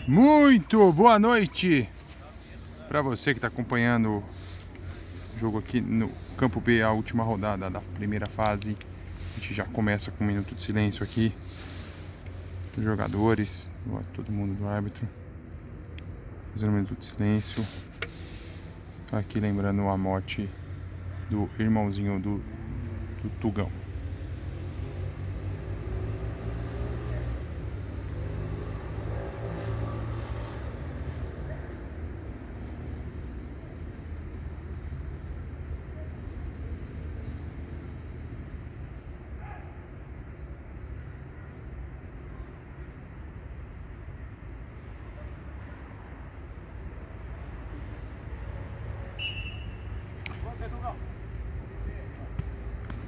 Muito boa noite para você que está acompanhando o jogo aqui no Campo B, a última rodada da primeira fase. A gente já começa com um minuto de silêncio aqui dos jogadores, todo mundo do árbitro, fazendo um minuto de silêncio. Aqui lembrando a morte do irmãozinho do Tugão.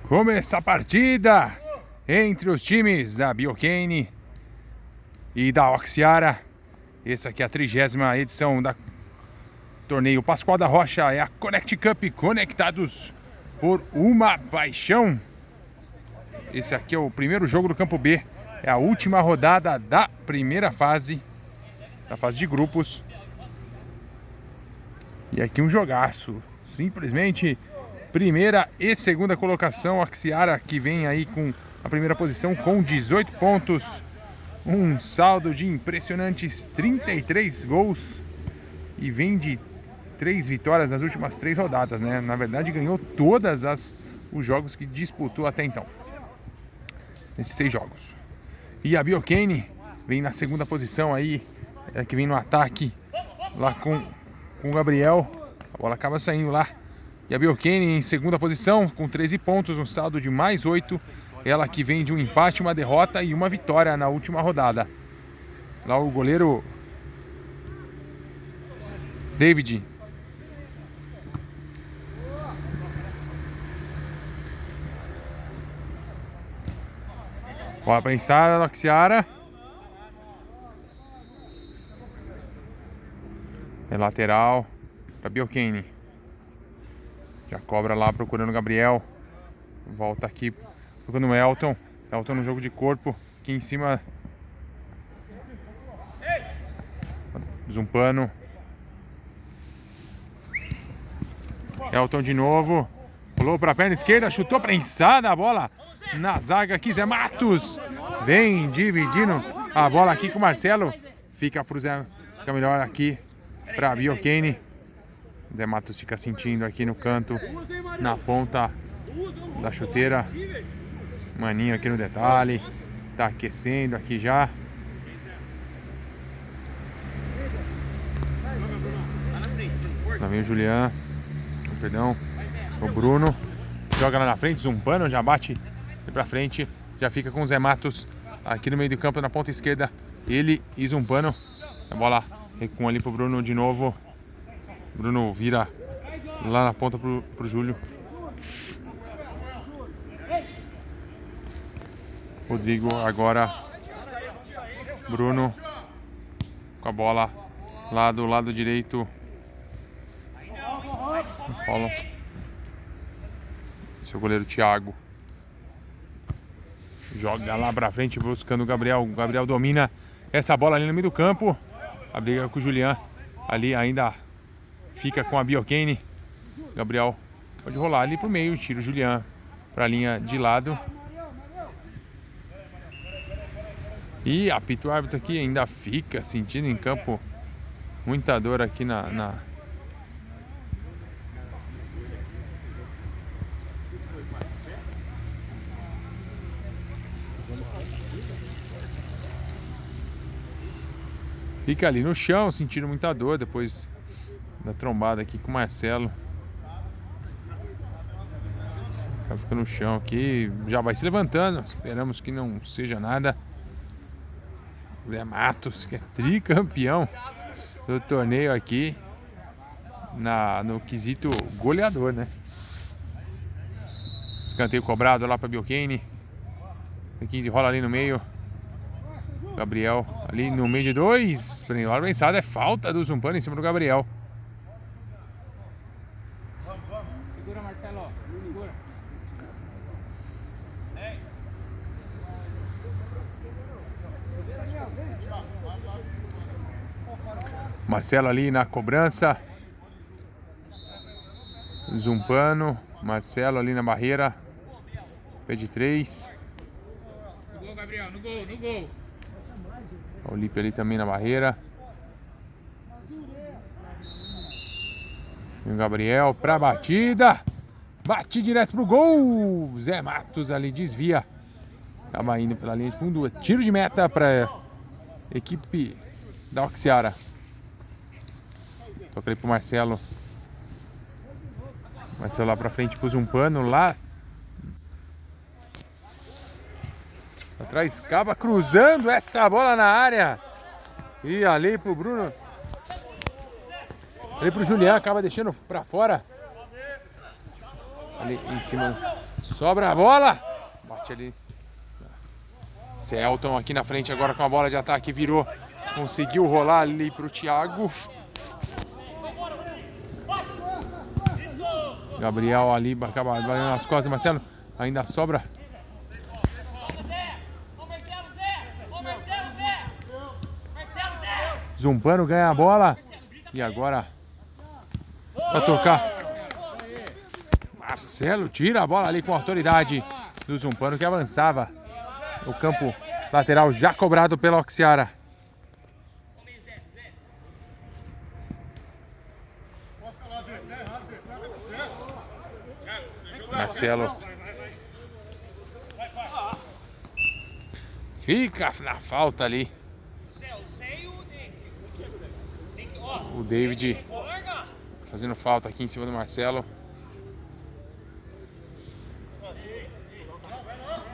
Começa a partida entre os times da Biocane e da Oxiara. Essa aqui é a 30ª edição da torneio Pascoal da Rocha. É a Connect Cup, conectados por uma paixão. Esse aqui é o primeiro jogo do Campo B. É a última rodada da primeira fase, da fase de grupos. E aqui um jogaço, simplesmente primeira e segunda colocação. A Oxiara que vem aí com a primeira posição com 18 pontos. Um saldo de impressionantes 33 gols. E vem de 3 vitórias nas últimas 3 rodadas, né? Na verdade ganhou todas os jogos que disputou até então. Nesses 6 jogos. E a Biocane vem na segunda posição aí. É que vem no ataque lá com o Gabriel. A bola acaba saindo lá. E a Biocane em segunda posição com 13 pontos, um saldo de mais 8. Ela que vem de um empate, uma derrota e uma vitória na última rodada. Lá o goleiro David. Bola prensada da Oxiara. É lateral para Biocane. Já cobra lá procurando o Gabriel. Volta aqui procurando o Elton. Elton no jogo de corpo. Aqui em cima. Zumpano. Elton de novo. Pulou para a perna esquerda. Chutou prensada a bola na zaga aqui. Zé Matos vem dividindo a bola aqui com o Marcelo. Fica pro Zé. Fica melhor aqui para a Biocane. Zé Matos fica sentindo aqui no canto, na ponta da chuteira. Maninho aqui no detalhe. Tá aquecendo aqui já. Lá vem o Julian. Perdão. O Bruno. Joga lá na frente. Zumpano já bate pra frente. Já fica com o Zé Matos aqui no meio do campo, na ponta esquerda. Ele e Zumpano. A bola recua ali pro Bruno de novo. Bruno vira lá na ponta pro Júlio. Rodrigo agora. Bruno com a bola lá do lado direito. Paulo. Seu goleiro Thiago. Joga lá pra frente buscando o Gabriel. O Gabriel domina essa bola ali no meio do campo. A briga com o Julian. Ali ainda fica com a Biocane. Gabriel pode rolar ali pro meio. Tira o Julian pra linha de lado. E apita o árbitro aqui. Ainda fica sentindo em campo muita dor aqui na... Fica ali no chão, sentindo muita dor depois da trombada aqui com o Marcelo. Fica no chão aqui, já vai se levantando. Esperamos que não seja nada. Zé Matos, que é tricampeão do torneio aqui no quesito goleador, né? Escanteio cobrado lá para Biocane. O 15 rola ali no meio. Gabriel ali no meio de 2. Bola prensada, é falta do Zumpano em cima do Gabriel. Segura, Marcelo. Segura. Marcelo ali na cobrança. Zumpano. Marcelo ali na barreira. Pé de 3. No gol, Gabriel, no gol, no gol. O Lipe ali também na barreira. E o Gabriel pra batida. Bate direto pro gol. Zé Matos ali desvia. Acaba indo pela linha de fundo. Tiro de meta pra equipe da Oxiara. Toca ali pro Marcelo. Marcelo lá pra frente pro Zumpano. Lá atrás, acaba cruzando essa bola na área. E ali pro Bruno. Ali pro Julián, acaba deixando pra fora. Ali em cima. Sobra a bola. Bate ali. Esse Elton aqui na frente agora com a bola de ataque. Virou. Conseguiu rolar ali pro Thiago. Gabriel ali acaba valendo nas costas. Marcelo ainda sobra. Zumpano ganha a bola. E agora vai tocar. Marcelo tira a bola ali com autoridade do Zumpano que avançava. O campo lateral já cobrado pela Oxiara. Marcelo fica na falta ali. O David fazendo falta aqui em cima do Marcelo.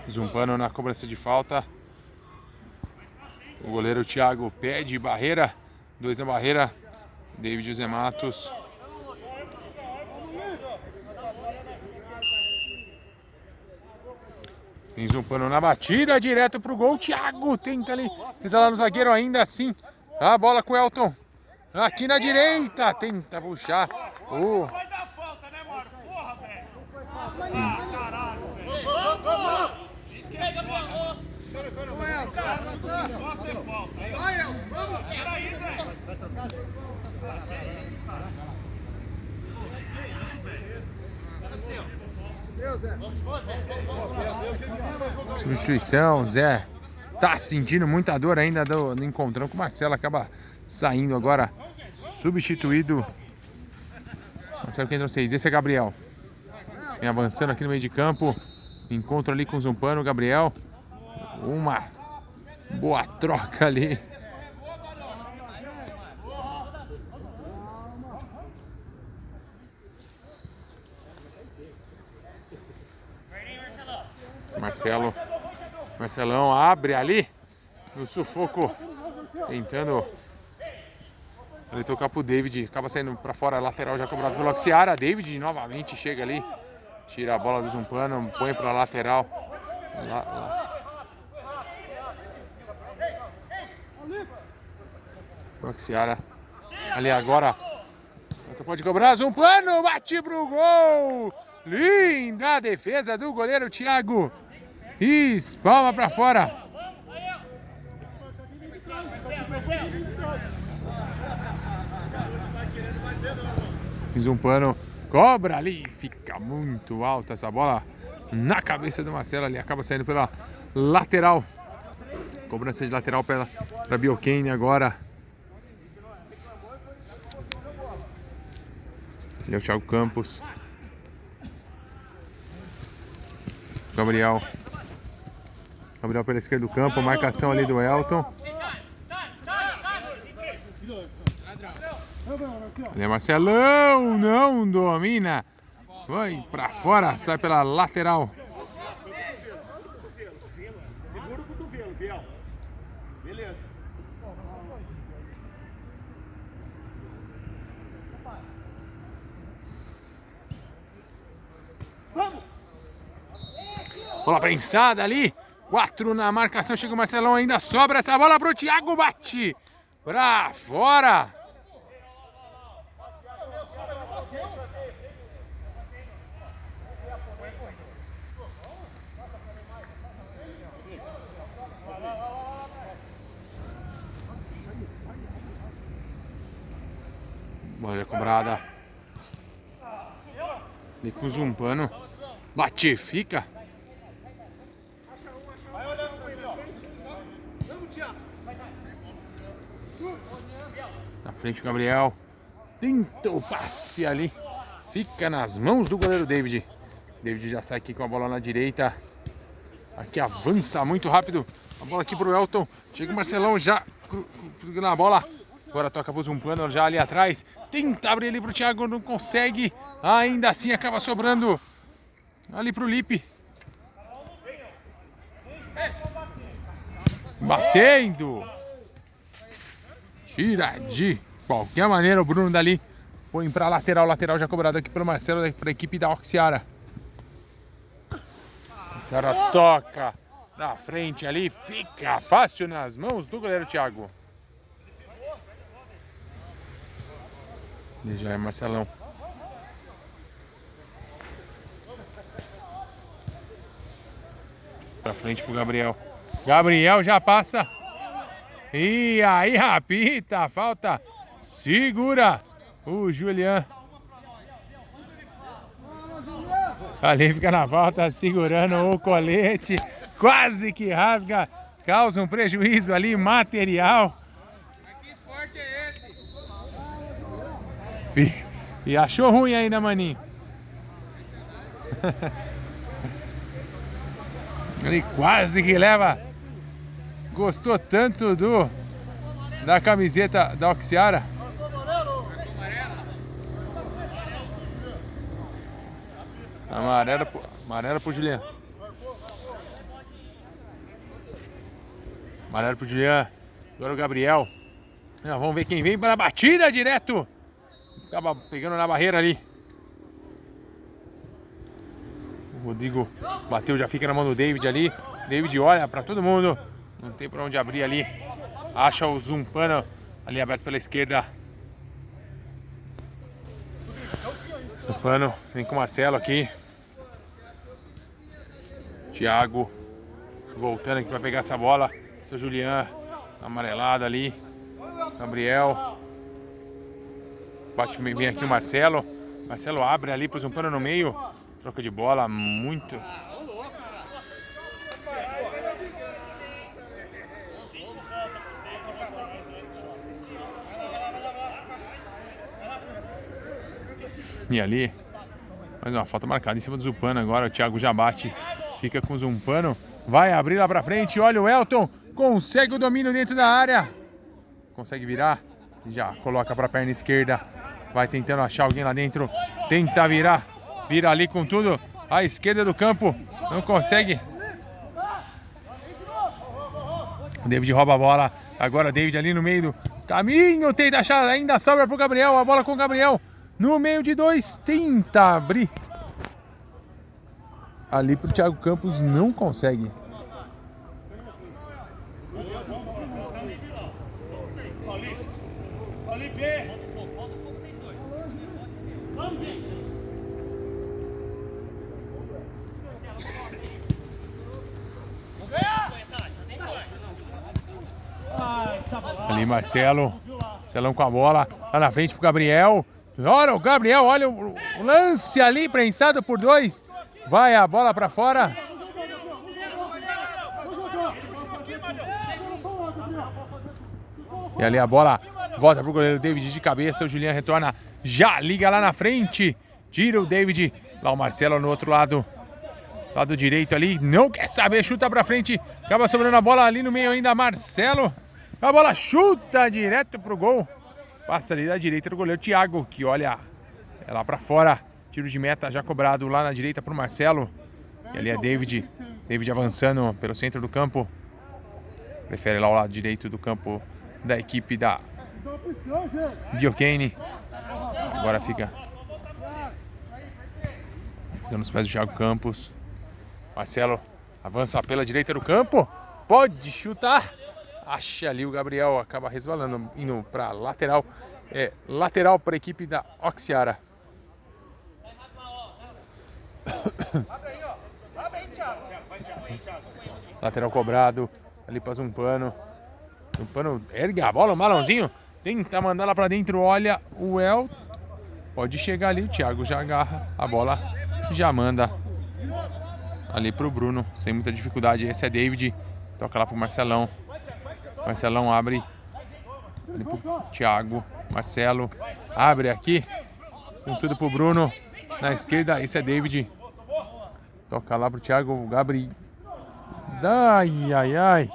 Zumpano na cobrança de falta. O goleiro Thiago pede barreira. 2 na barreira. David e Zé Matos. Tem Zumpano na batida, direto pro gol. Thiago tenta ali, pisa lá no zagueiro ainda assim. A bola com o Elton. Aqui na direita, tenta puxar. Vai dar falta, né, mano? Porra, velho. Caralho, velho. Gosta de falta. Vai, El, vamos. Peraí, velho. Vai trocar? Substituição, Zé tá sentindo muita dor ainda do encontrão com o Marcelo. Acaba saindo agora, substituído. Marcelo que entrou 6. Esse é Gabriel. Vem avançando aqui no meio de campo. Encontro ali com o Zumpano, Gabriel. Uma boa troca ali. Marcelão abre ali no sufoco, tentando ele tocar pro David, acaba saindo para fora, lateral já cobrado pelo Oxiara. David novamente chega ali, tira a bola do Zumpano, põe para lateral. O Oxiara ali agora. Pode cobrar, Zumpano bate pro gol. Linda a defesa do goleiro Thiago. Espalma para fora. Zumpano cobra ali. Fica muito alta essa bola na cabeça do Marcelo ali. Acaba saindo pela lateral. Cobrança de lateral para Biocane agora. Ele é o Thiago Campos. Gabriel pela esquerda do campo, marcação ali do Elton. Ali é Marcelão, não domina. Vai pra fora, sai pela lateral. Segura o cotovelo, Biel. Beleza. Vamos! Bola prensada ali. 4 na marcação. Chega o Marcelão. Ainda sobra essa bola pro Thiago. Bate pra fora. Bola já cobrada. Ali com o Zumpano. Batifica. Na frente o Gabriel. Tenta o passe ali. Fica nas mãos do goleiro David. David já sai aqui com a bola na direita. Aqui avança muito rápido. A bola aqui pro Elton. Chega o Marcelão já na bola. Agora toca pro Zumpano já ali atrás. Tenta abrir ali pro Thiago, não consegue. Ainda assim acaba sobrando ali pro Lipe. Batendo. Tira de qualquer maneira o Bruno dali. Põe pra lateral. Lateral já cobrado aqui pelo Marcelo, pra equipe da Oxiara. Oxiara toca na frente ali. Fica fácil nas mãos do goleiro Thiago. Ele já é Marcelão. Pra frente pro Gabriel. Gabriel já passa. E aí, rapita. Falta. Segura o Julian. Ali fica na falta, segurando o colete. Quase que rasga. Causa um prejuízo ali material. Que esporte é esse? E achou ruim ainda, maninho. Ele quase que leva. Gostou tanto da camiseta da Oxiara. Amarelo pro Julian. Amarelo pro Julian. Agora o Gabriel. Vamos ver quem vem para a batida direto. Acaba pegando na barreira ali. O Rodrigo bateu, já fica na mão do David ali. David olha para todo mundo. Não tem para onde abrir ali. Acha o Zumpano ali aberto pela esquerda. Zumpano vem com o Marcelo aqui. Thiago voltando aqui para pegar essa bola. Seu Julian amarelado ali. Gabriel. Bate bem aqui o Marcelo. Marcelo abre ali pro Zumpano no meio. Troca de bola muito. E ali, mais uma falta marcada em cima do Zumpano agora. O Thiago já bate, fica com o Zumpano. Vai abrir lá pra frente. Olha o Elton, consegue o domínio dentro da área. Consegue virar, já coloca pra perna esquerda. Vai tentando achar alguém lá dentro. Tenta virar, vira ali com tudo. À esquerda do campo, não consegue. O David rouba a bola. Agora o David ali no meio do caminho. Tenta achar, ainda sobra pro Gabriel. A bola com o Gabriel. No meio de dois, tenta abrir. Ali pro Thiago Campos, não consegue. Ali Marcelo. Marcelão com a bola. Lá na frente pro Gabriel. Olha o Gabriel, olha o lance ali, prensado por dois. Vai a bola pra fora. E ali a bola volta pro goleiro David de cabeça. O Julian retorna, já liga lá na frente. Tira o David. Lá o Marcelo no outro lado. Lado direito ali, não quer saber, chuta pra frente. Acaba sobrando a bola ali no meio ainda, Marcelo. A bola chuta direto pro gol. Passa ali da direita do goleiro Thiago, que olha, é lá pra fora. Tiro de meta já cobrado lá na direita pro Marcelo. E ali é David. David avançando pelo centro do campo. Prefere lá o lado direito do campo da equipe da Biocane. Agora fica nos pés do Thiago Campos. Marcelo avança pela direita do campo. Pode chutar. Acha ali o Gabriel, acaba resvalando, indo para lateral. É lateral para a equipe da Oxiara. Lateral cobrado ali para Zumpano. Zumpano ergue a bola, o Malãozinho Tenta mandar lá pra dentro, olha o El. Pode chegar ali, o Thiago já agarra a bola, já manda ali pro Bruno, sem muita dificuldade. Esse é David, toca lá pro Marcelão. Marcelão abre ali pro Thiago. Marcelo abre aqui, com tudo pro Bruno. Na esquerda, esse é David. Toca lá pro Thiago, Gabriel. Ai, ai, ai.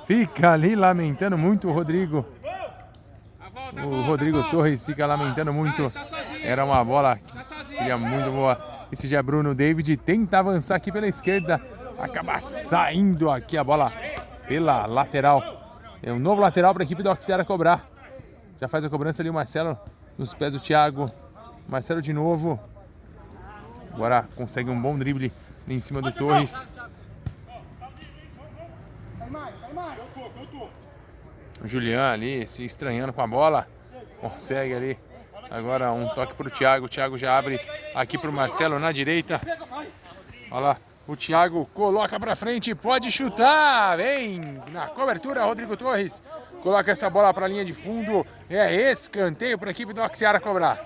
Fica ali lamentando muito o Rodrigo. O Rodrigo Torres fica lamentando muito. Era uma bola que seria muito boa. Esse já é Bruno. David tenta avançar aqui pela esquerda. Acaba saindo aqui a bola pela lateral. É um novo lateral para a equipe do Oxiara cobrar. Já faz a cobrança ali o Marcelo nos pés do Thiago. Marcelo de novo. Agora consegue um bom drible ali em cima do Torres. O Julian ali se estranhando com a bola. Consegue ali. Agora um toque para o Thiago. O Thiago já abre aqui para o Marcelo na direita. Olha lá. O Thiago coloca para frente. Pode chutar. Vem na cobertura. Rodrigo Torres coloca essa bola para a linha de fundo. É escanteio para a equipe do Oxiara cobrar.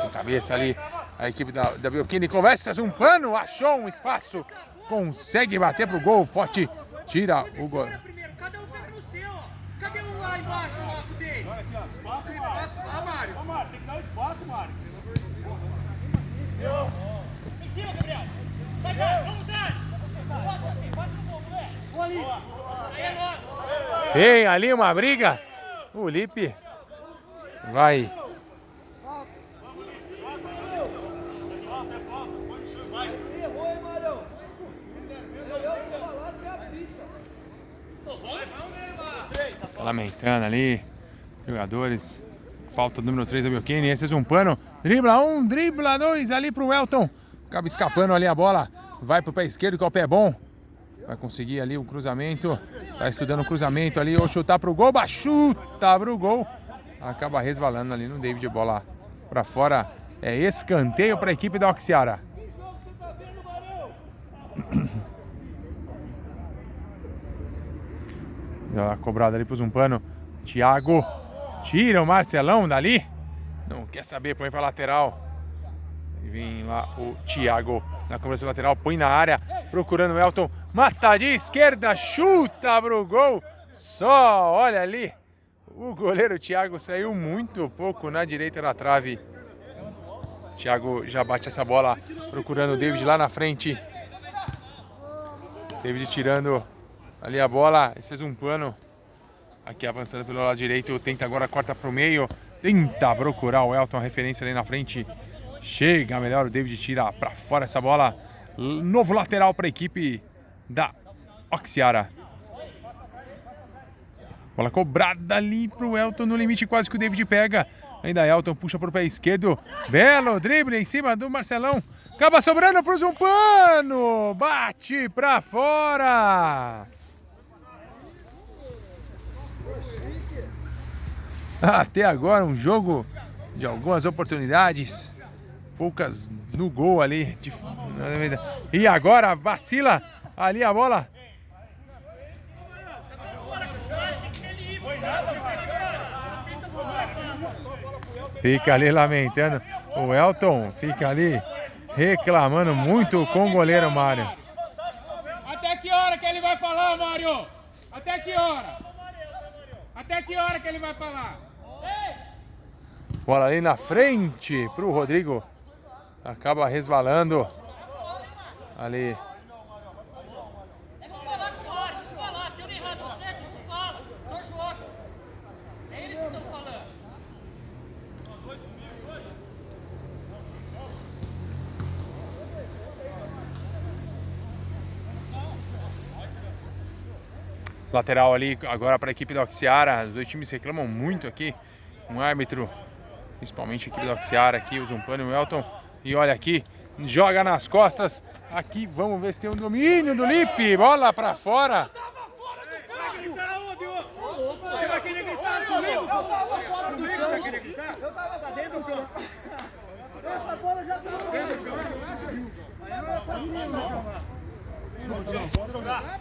Com cabeça ali. A equipe da Biocchini conversa um pano. Achou um espaço. Consegue bater pro gol. Forte. Tira o gol. Cada um pega no seu, ó. Cadê o lá embaixo, o arco dele? Olha aqui, ó. Espaço, Mário. Ô, Mário, tem que dar um espaço, Mário. Em cima, Gabriel. Vai, vai, vamos dar. Bota assim, bate no gol, moleque. Vou ali. Aí é nosso. Tem ali uma briga. O Lipe vai. Tá lamentando ali. Jogadores. Falta o número 3 da Biocchini. Esse é um pano. Dribla 1, dribla 2 ali pro Elton. Acaba escapando ali a bola. Vai pro pé esquerdo, que é o pé bom. Vai conseguir ali o cruzamento. Tá estudando o cruzamento ali. Ou chutar pro gol. Chuta pro gol. Acaba resvalando ali no David. Bola pra fora. É escanteio para a equipe da Oxiara. Já cobrado ali pro Zumpano. Thiago tira o Marcelão dali. Não quer saber, põe pra lateral. E vem lá o Thiago na cobrança lateral, põe na área, procurando o Elton. Mata de esquerda, chuta pro gol. Só, olha ali. O goleiro Thiago saiu muito pouco na direita da trave. Thiago já bate essa bola, procurando o David lá na frente. David tirando ali a bola. Esse é Zumpano. Aqui avançando pelo lado direito. Tenta agora, corta pro meio. Tenta procurar o Elton, a referência ali na frente. Chega melhor, o David tira pra fora essa bola. Novo lateral para a equipe da Oxiara. Bola cobrada ali pro Elton no limite, quase que o David pega. Ainda Elton puxa pro pé esquerdo. Belo drible em cima do Marcelão. Acaba sobrando pro Zumpano. Bate pra fora. Até agora um jogo de algumas oportunidades. Poucas no gol ali. E agora vacila ali a bola. Fica ali lamentando. O Elton fica ali reclamando muito com o goleiro Mário. Até que hora que ele vai falar, Mário? Até que hora? Até que hora que ele vai falar? Bola ali na frente pro Rodrigo. Acaba resvalando. Ali. É não falar com o Mário, não falar. Tem errado você, não fala. Só joga. É eles que estão falando. Lateral ali agora para a equipe da Oxiara. Os dois times reclamam muito aqui. Um árbitro, principalmente a equipe da Oxiara aqui, o Zumpano e o Elton. E olha aqui, joga nas costas. Aqui vamos ver se tem um domínio do Lipe. Bola para fora. Você vai querer gritar comigo? Eu tava fora do campo. Você vai querer gritar? Eu tava dentro do campo. Essa bola já tá dentro do campo. Aí não é fácil não. Vamos jogar.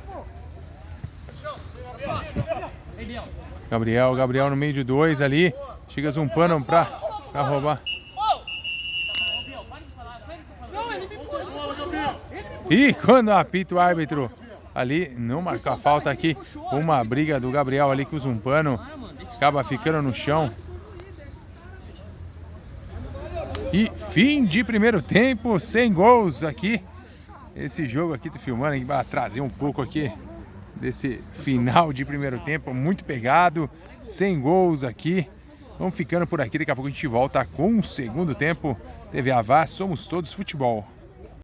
Gabriel no meio de 2 ali. Chega Zumpano pra roubar. E quando apita o árbitro ali, não marca a falta aqui. Uma briga do Gabriel ali com o Zumpano. Acaba ficando no chão. E fim de primeiro tempo, sem gols aqui. Esse jogo aqui, tô filmando aqui para trazer um pouco aqui desse final de primeiro tempo. Muito pegado, sem gols aqui. Vamos ficando por aqui, daqui a pouco a gente volta com o segundo tempo. TV Avá, somos todos futebol.